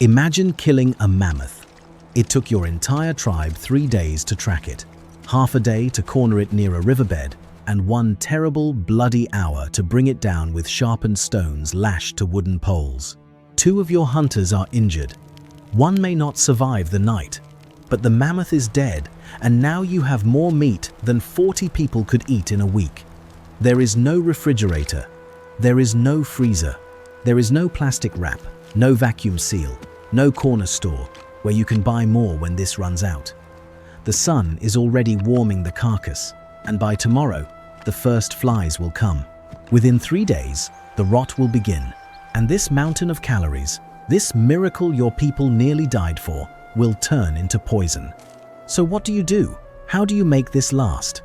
Imagine killing a mammoth. It took your entire tribe 3 days to track it, half a day to corner it near a riverbed, and one terrible, bloody hour to bring it down with sharpened stones lashed to wooden poles. 2 of your hunters are injured. 1 may not survive the night, but the mammoth is dead, and now you have more meat than 40 people could eat in a week. There is no refrigerator. There is no freezer. There is no plastic wrap, no vacuum seal, no corner store where you can buy more when this runs out. The sun is already warming the carcass, and by tomorrow, the first flies will come. Within 3 days, the rot will begin, and this mountain of calories, this miracle your people nearly died for, will turn into poison. So what do you do? How do you make this last?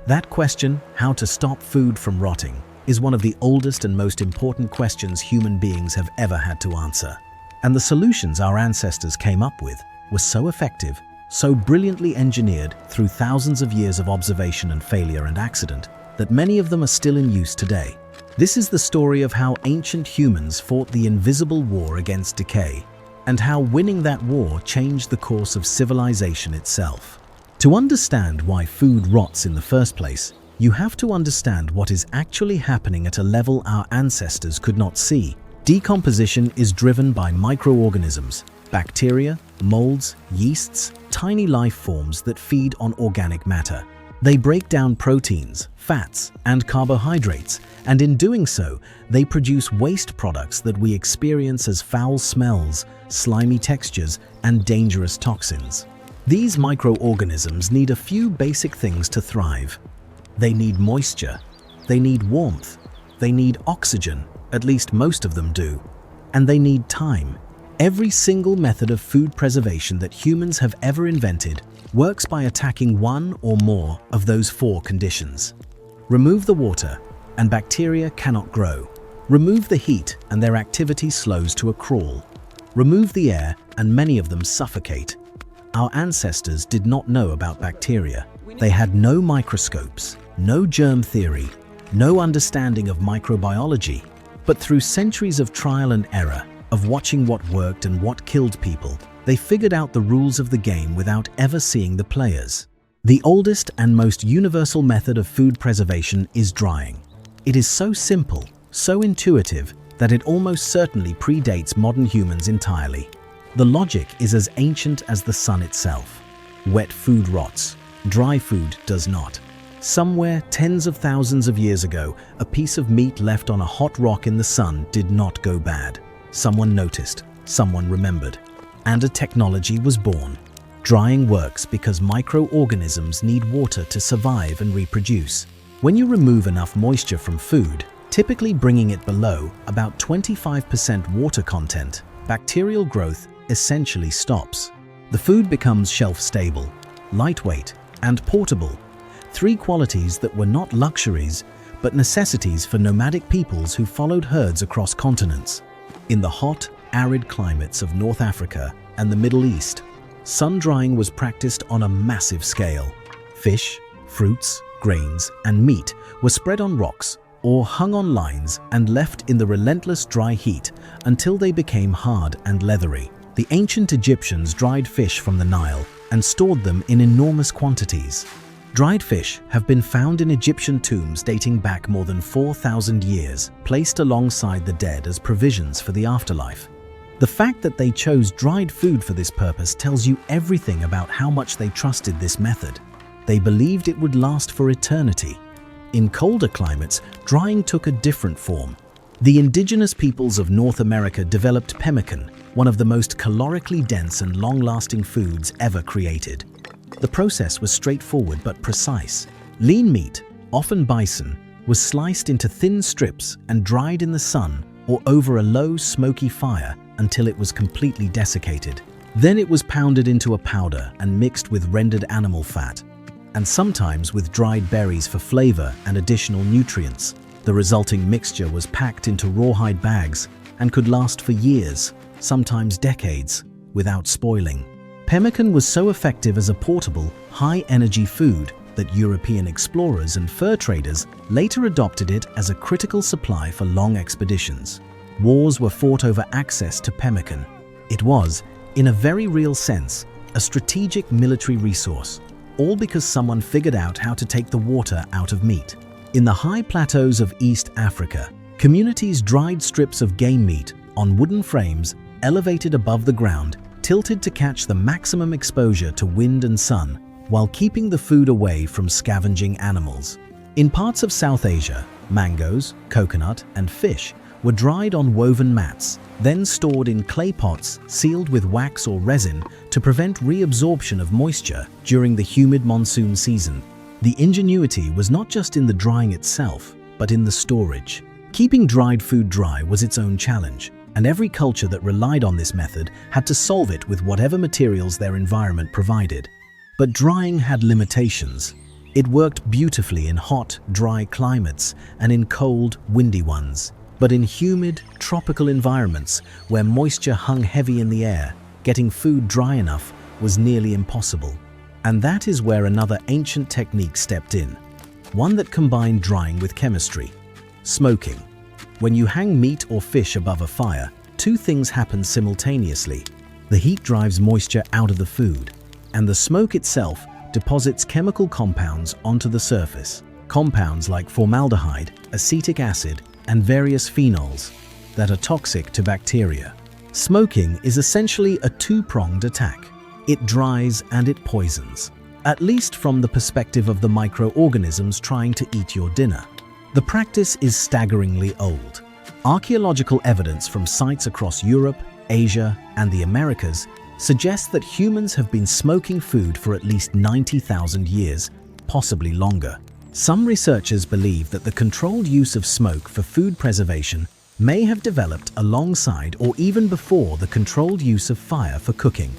That question, how to stop food from rotting, is one of the oldest and most important questions human beings have ever had to answer. And the solutions our ancestors came up with were so effective, so brilliantly engineered through thousands of years of observation and failure and accident, that many of them are still in use today. This is the story of how ancient humans fought the invisible war against decay, and how winning that war changed the course of civilization itself. To understand why food rots in the first place, you have to understand what is actually happening at a level our ancestors could not see. Decomposition is driven by microorganisms, bacteria, molds, yeasts, tiny life forms that feed on organic matter. They break down proteins, fats, and carbohydrates, and in doing so, they produce waste products that we experience as foul smells, slimy textures, and dangerous toxins. These microorganisms need a few basic things to thrive. They need moisture, they need warmth, they need oxygen, at least most of them do, and they need time. Every single method of food preservation that humans have ever invented works by attacking one or more of those 4 conditions. Remove the water, and bacteria cannot grow. Remove the heat, and their activity slows to a crawl. Remove the air, and many of them suffocate. Our ancestors did not know about bacteria. They had no microscopes, no germ theory, no understanding of microbiology. But through centuries of trial and error, of watching what worked and what killed people, they figured out the rules of the game without ever seeing the players. The oldest and most universal method of food preservation is drying. It is so simple, so intuitive, that it almost certainly predates modern humans entirely. The logic is as ancient as the sun itself. Wet food rots. Dry food does not. Somewhere tens of thousands of years ago, a piece of meat left on a hot rock in the sun did not go bad. Someone noticed, someone remembered, and a technology was born. Drying works because microorganisms need water to survive and reproduce. When you remove enough moisture from food, typically bringing it below about 25% water content, bacterial growth essentially stops. The food becomes shelf-stable, lightweight, and portable. 3 qualities that were not luxuries, but necessities for nomadic peoples who followed herds across continents. In the hot, arid climates of North Africa and the Middle East, sun-drying was practiced on a massive scale. Fish, fruits, grains, and meat were spread on rocks or hung on lines and left in the relentless dry heat until they became hard and leathery. The ancient Egyptians dried fish from the Nile and stored them in enormous quantities. Dried fish have been found in Egyptian tombs dating back more than 4,000 years, placed alongside the dead as provisions for the afterlife. The fact that they chose dried food for this purpose tells you everything about how much they trusted this method. They believed it would last for eternity. In colder climates, drying took a different form. The indigenous peoples of North America developed pemmican, one of the most calorically dense and long-lasting foods ever created. The process was straightforward but precise. Lean meat, often bison, was sliced into thin strips and dried in the sun or over a low, smoky fire until it was completely desiccated. Then it was pounded into a powder and mixed with rendered animal fat, and sometimes with dried berries for flavor and additional nutrients. The resulting mixture was packed into rawhide bags and could last for years, sometimes decades, without spoiling. Pemmican was so effective as a portable, high-energy food that European explorers and fur traders later adopted it as a critical supply for long expeditions. Wars were fought over access to pemmican. It was, in a very real sense, a strategic military resource, all because someone figured out how to take the water out of meat. In the high plateaus of East Africa, communities dried strips of game meat on wooden frames elevated above the ground, tilted to catch the maximum exposure to wind and sun, while keeping the food away from scavenging animals. In parts of South Asia, mangoes, coconut, and fish were dried on woven mats, then stored in clay pots sealed with wax or resin to prevent reabsorption of moisture during the humid monsoon season. The ingenuity was not just in the drying itself, but in the storage. Keeping dried food dry was its own challenge, and every culture that relied on this method had to solve it with whatever materials their environment provided. But drying had limitations. It worked beautifully in hot, dry climates and in cold, windy ones. But in humid, tropical environments where moisture hung heavy in the air, getting food dry enough was nearly impossible. And that is where another ancient technique stepped in, one that combined drying with chemistry: smoking. When you hang meat or fish above a fire, two things happen simultaneously. The heat drives moisture out of the food, and the smoke itself deposits chemical compounds onto the surface. Compounds like formaldehyde, acetic acid, and various phenols that are toxic to bacteria. Smoking is essentially a two-pronged attack. It dries and it poisons, at least from the perspective of the microorganisms trying to eat your dinner. The practice is staggeringly old. Archaeological evidence from sites across Europe, Asia, and the Americas suggests that humans have been smoking food for at least 90,000 years, possibly longer. Some researchers believe that the controlled use of smoke for food preservation may have developed alongside or even before the controlled use of fire for cooking.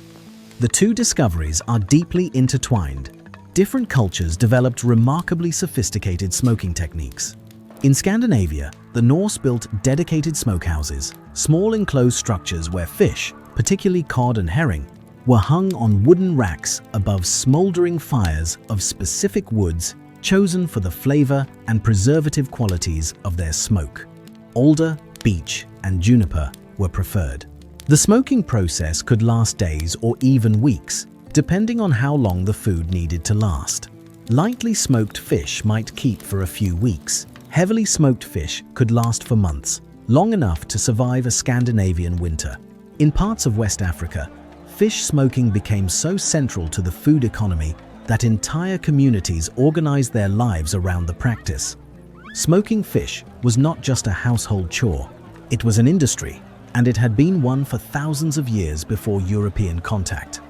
The two discoveries are deeply intertwined. Different cultures developed remarkably sophisticated smoking techniques. In Scandinavia, the Norse built dedicated smokehouses, small enclosed structures where fish, particularly cod and herring, were hung on wooden racks above smoldering fires of specific woods chosen for the flavor and preservative qualities of their smoke. Alder, beech, and juniper were preferred. The smoking process could last days or even weeks, depending on how long the food needed to last. Lightly smoked fish might keep for a few weeks. Heavily smoked fish could last for months, long enough to survive a Scandinavian winter. In parts of West Africa, fish smoking became so central to the food economy that entire communities organized their lives around the practice. Smoking fish was not just a household chore, it was an industry, and it had been one for thousands of years before European contact.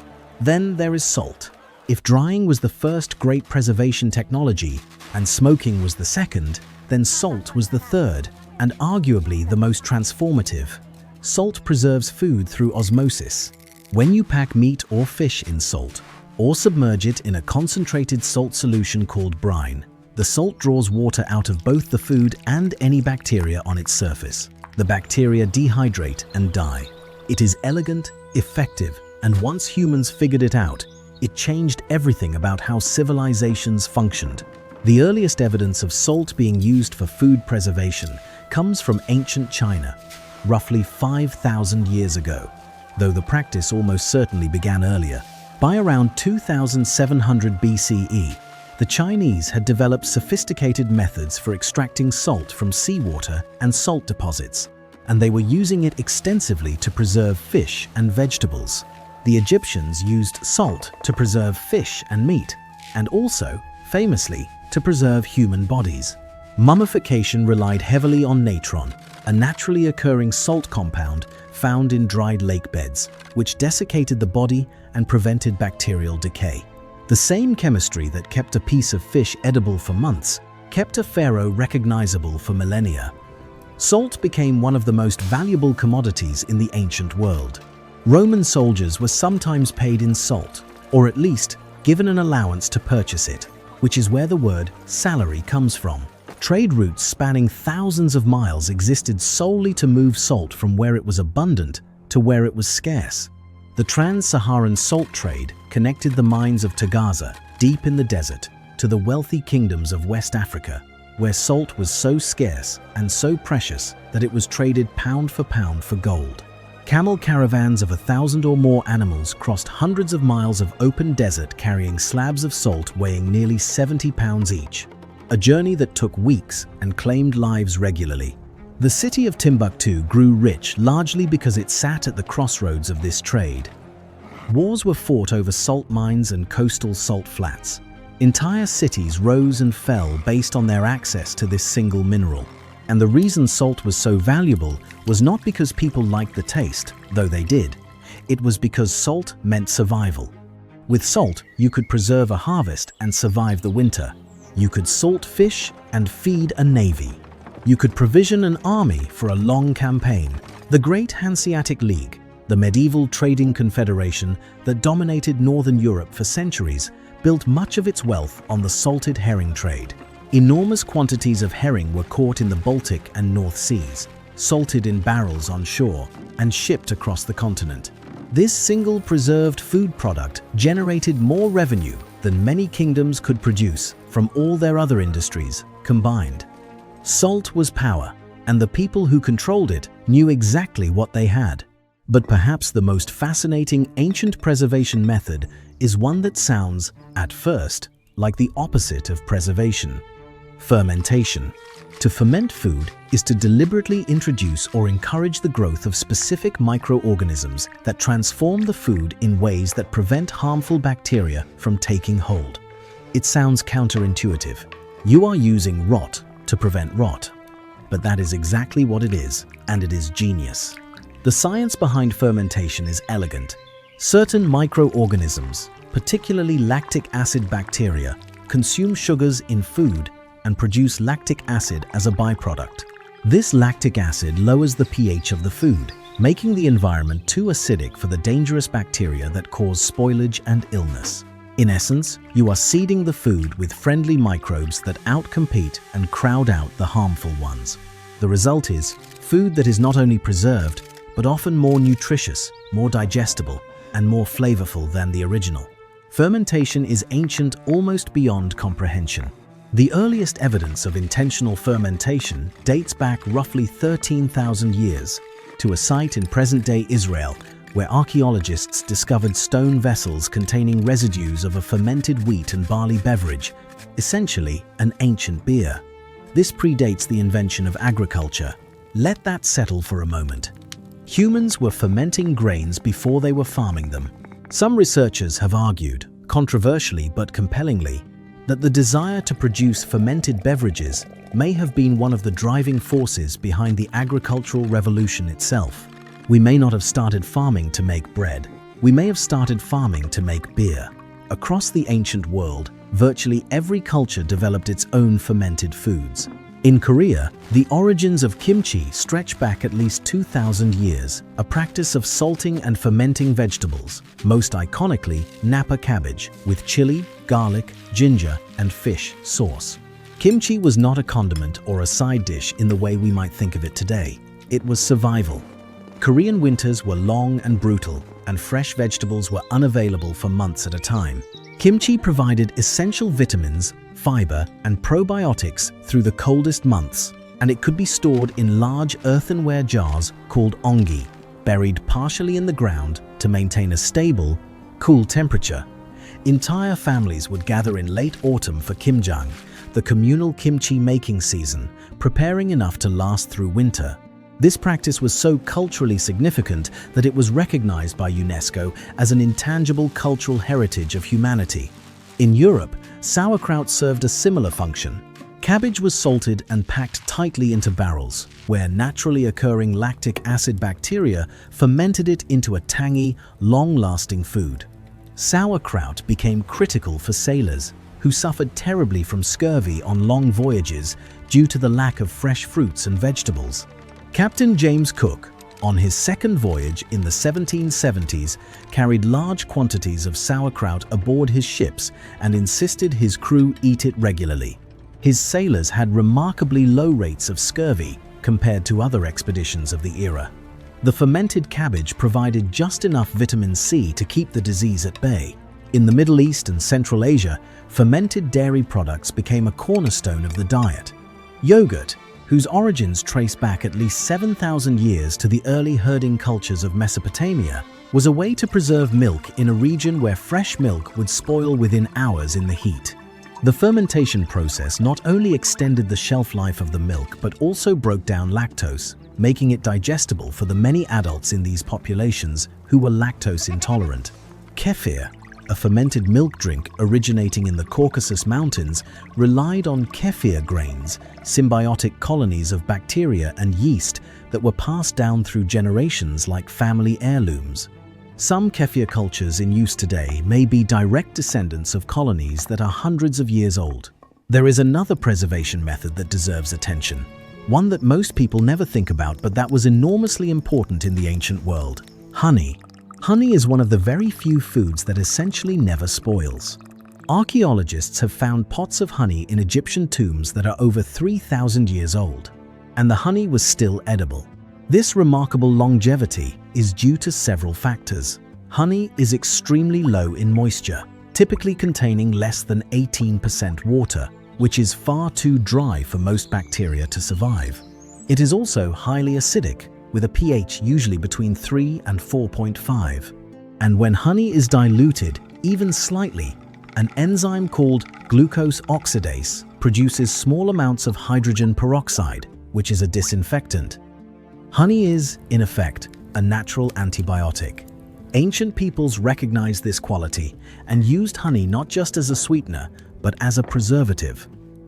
Then there is salt. If drying was the first great preservation technology and smoking was the second, then salt was the third, and arguably the most transformative. Salt preserves food through osmosis. When you pack meat or fish in salt, or submerge it in a concentrated salt solution called brine, the salt draws water out of both the food and any bacteria on its surface. The bacteria dehydrate and die. It is elegant, effective, and once humans figured it out, it changed everything about how civilizations functioned. The earliest evidence of salt being used for food preservation comes from ancient China, roughly 5,000 years ago, though the practice almost certainly began earlier. By around 2700 BCE, the Chinese had developed sophisticated methods for extracting salt from seawater and salt deposits, and they were using it extensively to preserve fish and vegetables. The Egyptians used salt to preserve fish and meat, and also, famously, to preserve human bodies. Mummification relied heavily on natron, a naturally occurring salt compound found in dried lake beds, which desiccated the body and prevented bacterial decay. The same chemistry that kept a piece of fish edible for months kept a pharaoh recognizable for millennia. Salt became one of the most valuable commodities in the ancient world. Roman soldiers were sometimes paid in salt, or at least given an allowance to purchase it, which is where the word salary comes from. Trade routes spanning thousands of miles existed solely to move salt from where it was abundant to where it was scarce. The trans-Saharan salt trade connected the mines of Tagaza, deep in the desert, to the wealthy kingdoms of West Africa, where salt was so scarce and so precious that it was traded pound for gold. Camel caravans of 1,000 or more animals crossed hundreds of miles of open desert carrying slabs of salt weighing nearly 70 pounds each. A journey that took weeks and claimed lives regularly. The city of Timbuktu grew rich largely because it sat at the crossroads of this trade. Wars were fought over salt mines and coastal salt flats. Entire cities rose and fell based on their access to this single mineral. And the reason salt was so valuable was not because people liked the taste, though they did. It was because salt meant survival. With salt, you could preserve a harvest and survive the winter. You could salt fish and feed a navy. You could provision an army for a long campaign. The Great Hanseatic League, the medieval trading confederation that dominated Northern Europe for centuries, built much of its wealth on the salted herring trade. Enormous quantities of herring were caught in the Baltic and North Seas, salted in barrels on shore, and shipped across the continent. This single preserved food product generated more revenue than many kingdoms could produce from all their other industries combined. Salt was power, and the people who controlled it knew exactly what they had. But perhaps the most fascinating ancient preservation method is one that sounds, at first, like the opposite of preservation. Fermentation. To ferment food is to deliberately introduce or encourage the growth of specific microorganisms that transform the food in ways that prevent harmful bacteria from taking hold. It sounds counterintuitive. You are using rot to prevent rot. But that is exactly what it is, and it is genius. The science behind fermentation is elegant. Certain microorganisms, particularly lactic acid bacteria, consume sugars in food and produce lactic acid as a byproduct. This lactic acid lowers the pH of the food, making the environment too acidic for the dangerous bacteria that cause spoilage and illness. In essence, you are seeding the food with friendly microbes that outcompete and crowd out the harmful ones. The result is food that is not only preserved, but often more nutritious, more digestible, and more flavorful than the original. Fermentation is ancient almost beyond comprehension. The earliest evidence of intentional fermentation dates back roughly 13,000 years to a site in present-day Israel where archaeologists discovered stone vessels containing residues of a fermented wheat and barley beverage, essentially an ancient beer. This predates the invention of agriculture. Let that settle for a moment. Humans were fermenting grains before they were farming them. Some researchers have argued, controversially but compellingly, that the desire to produce fermented beverages may have been one of the driving forces behind the agricultural revolution itself. We may not have started farming to make bread. We may have started farming to make beer. Across the ancient world, virtually every culture developed its own fermented foods. In Korea, the origins of kimchi stretch back at least 2,000 years, a practice of salting and fermenting vegetables, most iconically Napa cabbage, with chili, garlic, ginger, and fish sauce. Kimchi was not a condiment or a side dish in the way we might think of it today. It was survival. Korean winters were long and brutal, and fresh vegetables were unavailable for months at a time. Kimchi provided essential vitamins, fiber, and probiotics through the coldest months, and it could be stored in large earthenware jars called ongi, buried partially in the ground to maintain a stable, cool temperature. Entire families would gather in late autumn for kimjang, the communal kimchi making season, preparing enough to last through winter. This practice was so culturally significant that it was recognized by UNESCO as an intangible cultural heritage of humanity. In Europe, sauerkraut served a similar function. Cabbage was salted and packed tightly into barrels, where naturally occurring lactic acid bacteria fermented it into a tangy, long-lasting food. Sauerkraut became critical for sailors, who suffered terribly from scurvy on long voyages due to the lack of fresh fruits and vegetables. Captain James Cook, on his second voyage in the 1770s, carried large quantities of sauerkraut aboard his ships and insisted his crew eat it regularly. His sailors had remarkably low rates of scurvy compared to other expeditions of the era. The fermented cabbage provided just enough vitamin C to keep the disease at bay. In the Middle East and Central Asia, fermented dairy products became a cornerstone of the diet. Yogurt, whose origins trace back at least 7,000 years to the early herding cultures of Mesopotamia, was a way to preserve milk in a region where fresh milk would spoil within hours in the heat. The fermentation process not only extended the shelf life of the milk but also broke down lactose, making it digestible for the many adults in these populations who were lactose intolerant. Kefir, a fermented milk drink originating in the Caucasus Mountains, relied on kefir grains, symbiotic colonies of bacteria and yeast that were passed down through generations like family heirlooms. Some kefir cultures in use today may be direct descendants of colonies that are hundreds of years old. There is another preservation method that deserves attention, one that most people never think about but that was enormously important in the ancient world: honey. Honey is one of the very few foods that essentially never spoils. Archaeologists have found pots of honey in Egyptian tombs that are over 3,000 years old, and the honey was still edible. This remarkable longevity is due to several factors. Honey is extremely low in moisture, typically containing less than 18% water, which is far too dry for most bacteria to survive. It is also highly acidic, with a pH usually between 3 and 4.5. And when honey is diluted, even slightly, an enzyme called glucose oxidase produces small amounts of hydrogen peroxide, which is a disinfectant. Honey is, in effect, a natural antibiotic. Ancient peoples recognized this quality and used honey not just as a sweetener, but as a preservative.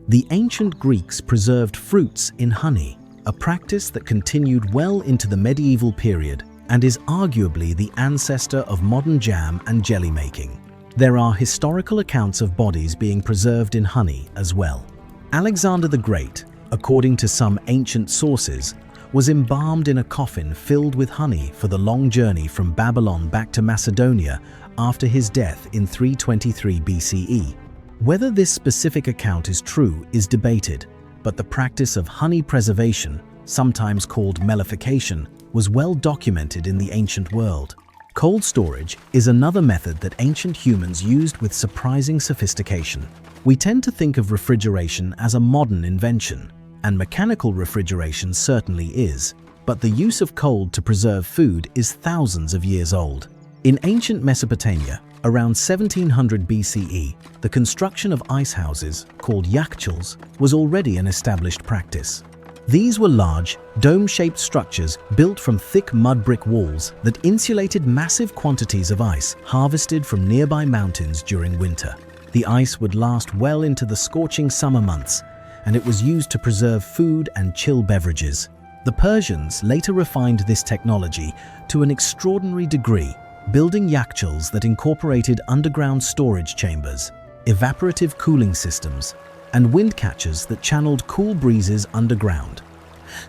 The ancient Greeks preserved fruits in honey, a practice that continued well into the medieval period and is arguably the ancestor of modern jam and jelly making. There are historical accounts of bodies being preserved in honey as well. Alexander the Great, according to some ancient sources, was embalmed in a coffin filled with honey for the long journey from Babylon back to Macedonia after his death in 323 BCE. Whether this specific account is true is debated, but the practice of honey preservation, sometimes called mellification, was well documented in the ancient world. Cold storage is another method that ancient humans used with surprising sophistication. We tend to think of refrigeration as a modern invention, and mechanical refrigeration certainly is, but the use of cold to preserve food is thousands of years old. In ancient Mesopotamia, around 1700 BCE, the construction of ice houses, called yakhchals, was already an established practice. These were large, dome-shaped structures built from thick mud brick walls that insulated massive quantities of ice harvested from nearby mountains during winter. The ice would last well into the scorching summer months, and it was used to preserve food and chill beverages. The Persians later refined this technology to an extraordinary degree, building yakhchals that incorporated underground storage chambers, evaporative cooling systems, and wind catchers that channeled cool breezes underground.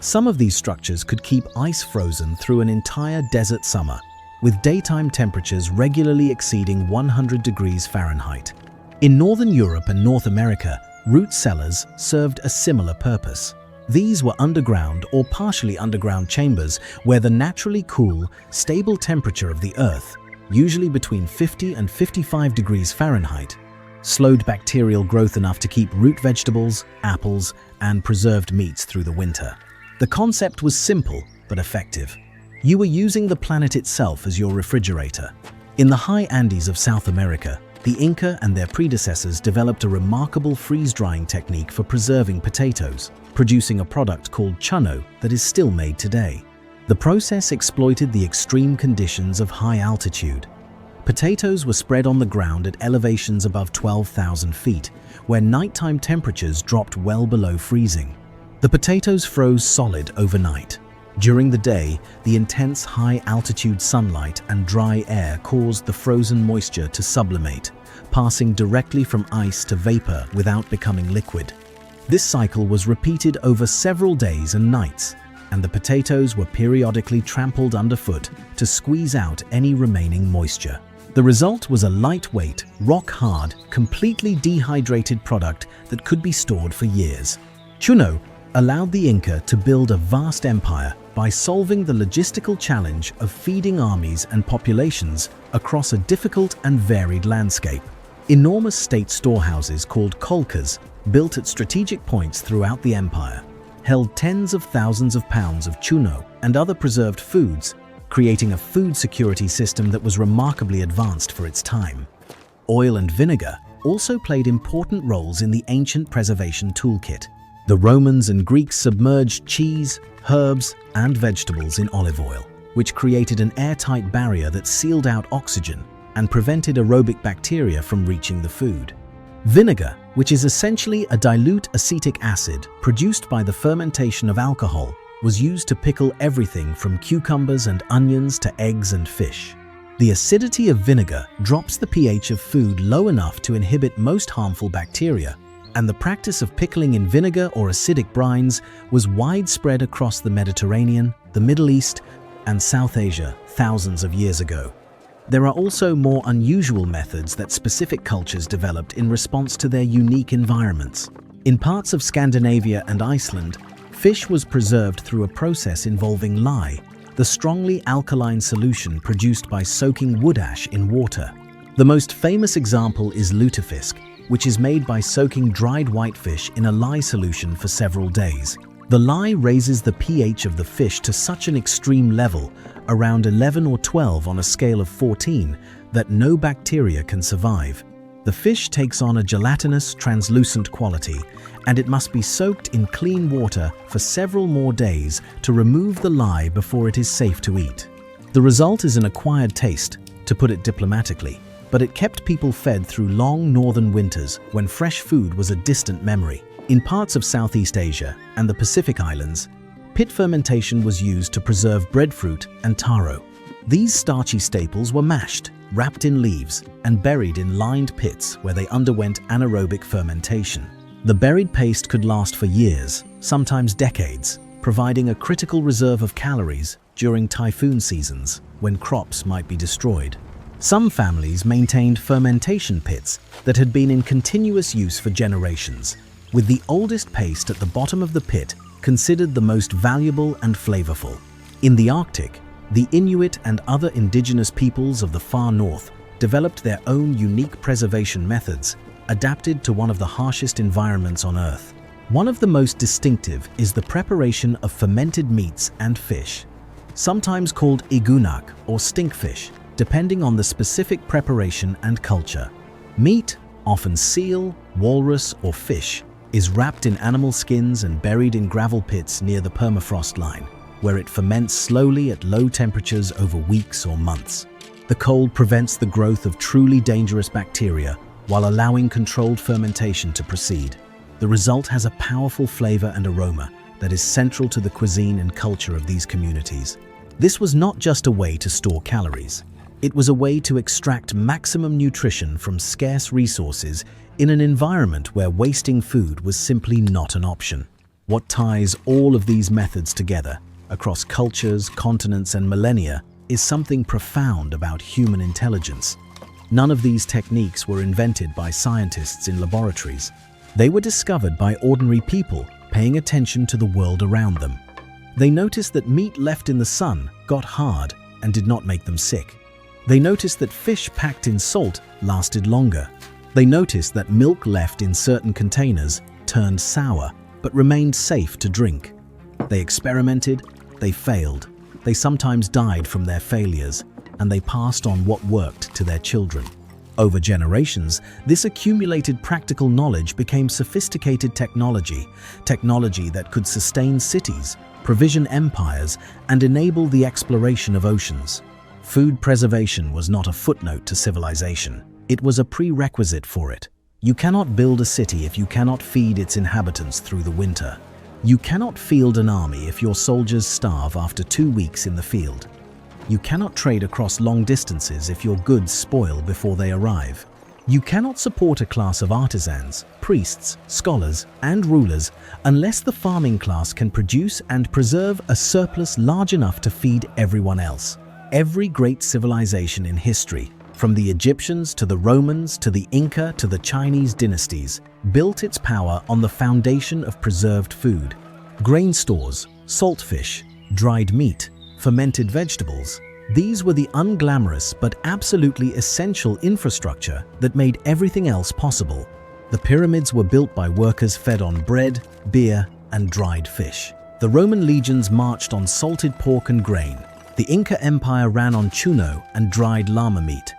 Some of these structures could keep ice frozen through an entire desert summer, with daytime temperatures regularly exceeding 100 degrees Fahrenheit. In Northern Europe and North America, root cellars served a similar purpose. These were underground or partially underground chambers where the naturally cool, stable temperature of the earth, usually between 50 and 55 degrees Fahrenheit, slowed bacterial growth enough to keep root vegetables, apples, and preserved meats through the winter. The concept was simple but effective. You were using the planet itself as your refrigerator. In the high Andes of South America, the Inca and their predecessors developed a remarkable freeze-drying technique for preserving potatoes, producing a product called chunno that is still made today. The process exploited the extreme conditions of high altitude. Potatoes were spread on the ground at elevations above 12,000 feet, where nighttime temperatures dropped well below freezing. The potatoes froze solid overnight. During the day, the intense high-altitude sunlight and dry air caused the frozen moisture to sublimate, passing directly from ice to vapor without becoming liquid. This cycle was repeated over several days and nights, and the potatoes were periodically trampled underfoot to squeeze out any remaining moisture. The result was a lightweight, rock-hard, completely dehydrated product that could be stored for years. Chunno allowed the Inca to build a vast empire by solving the logistical challenge of feeding armies and populations across a difficult and varied landscape. Enormous state storehouses called kolkas, built at strategic points throughout the empire, held tens of thousands of pounds of tuna and other preserved foods, creating a food security system that was remarkably advanced for its time. Oil and vinegar also played important roles in the ancient preservation toolkit. The Romans and Greeks submerged cheese, herbs, and vegetables in olive oil, which created an airtight barrier that sealed out oxygen and prevented aerobic bacteria from reaching the food. Vinegar, which is essentially a dilute acetic acid produced by the fermentation of alcohol, was used to pickle everything from cucumbers and onions to eggs and fish. The acidity of vinegar drops the pH of food low enough to inhibit most harmful bacteria, and the practice of pickling in vinegar or acidic brines was widespread across the Mediterranean, the Middle East, and South Asia thousands of years ago. There are also more unusual methods that specific cultures developed in response to their unique environments. In parts of Scandinavia and Iceland, fish was preserved through a process involving lye, the strongly alkaline solution produced by soaking wood ash in water. The most famous example is lutefisk, which is made by soaking dried whitefish in a lye solution for several days. The lye raises the pH of the fish to such an extreme level, around 11 or 12 on a scale of 14, that no bacteria can survive. The fish takes on a gelatinous, translucent quality, and it must be soaked in clean water for several more days to remove the lye before it is safe to eat. The result is an acquired taste, to put it diplomatically, but it kept people fed through long northern winters when fresh food was a distant memory. In parts of Southeast Asia and the Pacific Islands, pit fermentation was used to preserve breadfruit and taro. These starchy staples were mashed, wrapped in leaves, and buried in lined pits where they underwent anaerobic fermentation. The buried paste could last for years, sometimes decades, providing a critical reserve of calories during typhoon seasons when crops might be destroyed. Some families maintained fermentation pits that had been in continuous use for generations, with the oldest paste at the bottom of the pit considered the most valuable and flavorful. In the Arctic, the Inuit and other indigenous peoples of the far north developed their own unique preservation methods, adapted to one of the harshest environments on Earth. One of the most distinctive is the preparation of fermented meats and fish, sometimes called iguanak or stinkfish, depending on the specific preparation and culture. Meat, often seal, walrus, or fish, is wrapped in animal skins and buried in gravel pits near the permafrost line, where it ferments slowly at low temperatures over weeks or months. The cold prevents the growth of truly dangerous bacteria while allowing controlled fermentation to proceed. The result has a powerful flavor and aroma that is central to the cuisine and culture of these communities. This was not just a way to store calories. It was a way to extract maximum nutrition from scarce resources in an environment where wasting food was simply not an option. What ties all of these methods together across cultures, continents, and millennia is something profound about human intelligence. None of these techniques were invented by scientists in laboratories. They were discovered by ordinary people paying attention to the world around them. They noticed that meat left in the sun got hard and did not make them sick. They noticed that fish packed in salt lasted longer. They noticed that milk left in certain containers turned sour but remained safe to drink. They experimented, they failed, they sometimes died from their failures, and they passed on what worked to their children. Over generations, this accumulated practical knowledge became sophisticated technology that could sustain cities, provision empires, and enable the exploration of oceans. Food preservation was not a footnote to civilization. It was a prerequisite for it. You cannot build a city if you cannot feed its inhabitants through the winter. You cannot field an army if your soldiers starve after 2 weeks in the field. You cannot trade across long distances if your goods spoil before they arrive. You cannot support a class of artisans, priests, scholars, and rulers unless the farming class can produce and preserve a surplus large enough to feed everyone else. Every great civilization in history, from the Egyptians to the Romans to the Inca to the Chinese dynasties, built its power on the foundation of preserved food. Grain stores, salt fish, dried meat, fermented vegetables. These were the unglamorous but absolutely essential infrastructure that made everything else possible. The pyramids were built by workers fed on bread, beer, and dried fish. The Roman legions marched on salted pork and grain. The Inca Empire ran on chuno and dried llama meat.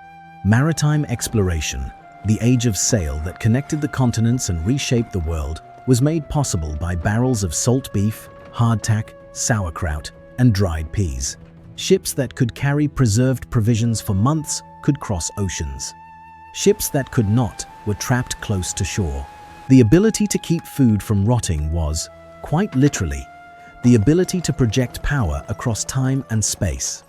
Maritime exploration, the age of sail that connected the continents and reshaped the world, was made possible by barrels of salt beef, hardtack, sauerkraut, and dried peas. Ships that could carry preserved provisions for months could cross oceans. Ships that could not were trapped close to shore. The ability to keep food from rotting was, quite literally, the ability to project power across time and space.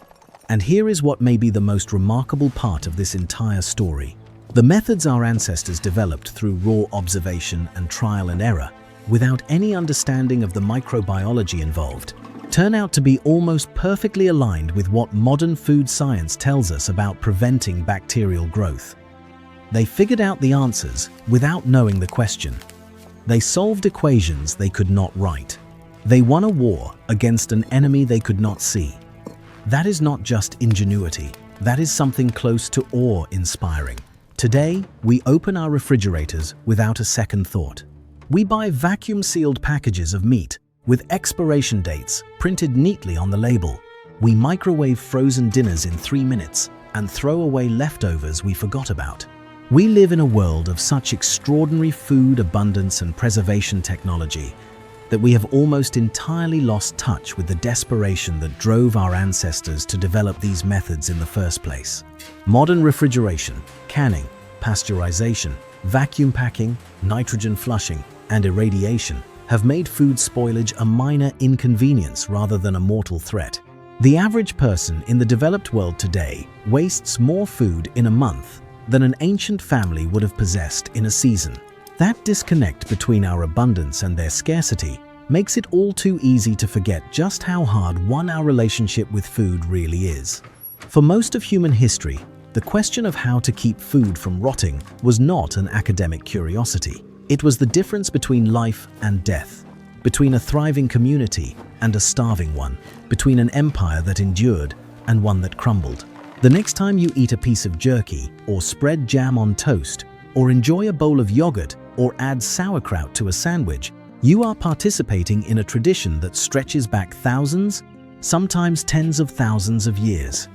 And here is what may be the most remarkable part of this entire story. The methods our ancestors developed through raw observation and trial and error, without any understanding of the microbiology involved, turn out to be almost perfectly aligned with what modern food science tells us about preventing bacterial growth. They figured out the answers without knowing the question. They solved equations they could not write. They won a war against an enemy they could not see. That is not just ingenuity, that is something close to awe-inspiring. Today, we open our refrigerators without a second thought. We buy vacuum-sealed packages of meat with expiration dates printed neatly on the label. We microwave frozen dinners in 3 minutes and throw away leftovers we forgot about. We live in a world of such extraordinary food abundance and preservation technology that we have almost entirely lost touch with the desperation that drove our ancestors to develop these methods in the first place. Modern refrigeration, canning, pasteurization, vacuum packing, nitrogen flushing, and irradiation have made food spoilage a minor inconvenience rather than a mortal threat. The average person in the developed world today wastes more food in a month than an ancient family would have possessed in a season. That disconnect between our abundance and their scarcity makes it all too easy to forget just how hard won our relationship with food really is. For most of human history, the question of how to keep food from rotting was not an academic curiosity. It was the difference between life and death, between a thriving community and a starving one, between an empire that endured and one that crumbled. The next time you eat a piece of jerky, or spread jam on toast, or enjoy a bowl of yogurt, or add sauerkraut to a sandwich, you are participating in a tradition that stretches back thousands, sometimes tens of thousands of years.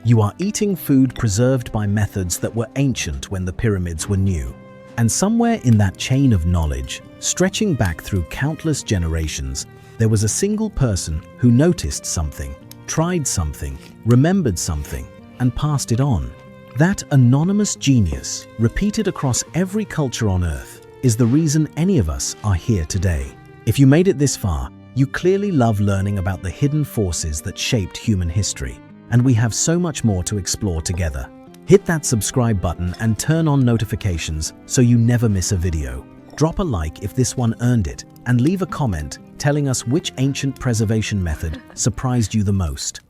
You are eating food preserved by methods that were ancient when the pyramids were new. And somewhere in that chain of knowledge, stretching back through countless generations, there was a single person who noticed something, tried something, remembered something, and passed it on. That anonymous genius, repeated across every culture on Earth, is the reason any of us are here today. If you made it this far, you clearly love learning about the hidden forces that shaped human history, and we have so much more to explore together. Hit that subscribe button and turn on notifications so you never miss a video. Drop a like if this one earned it, and leave a comment telling us which ancient preservation method surprised you the most.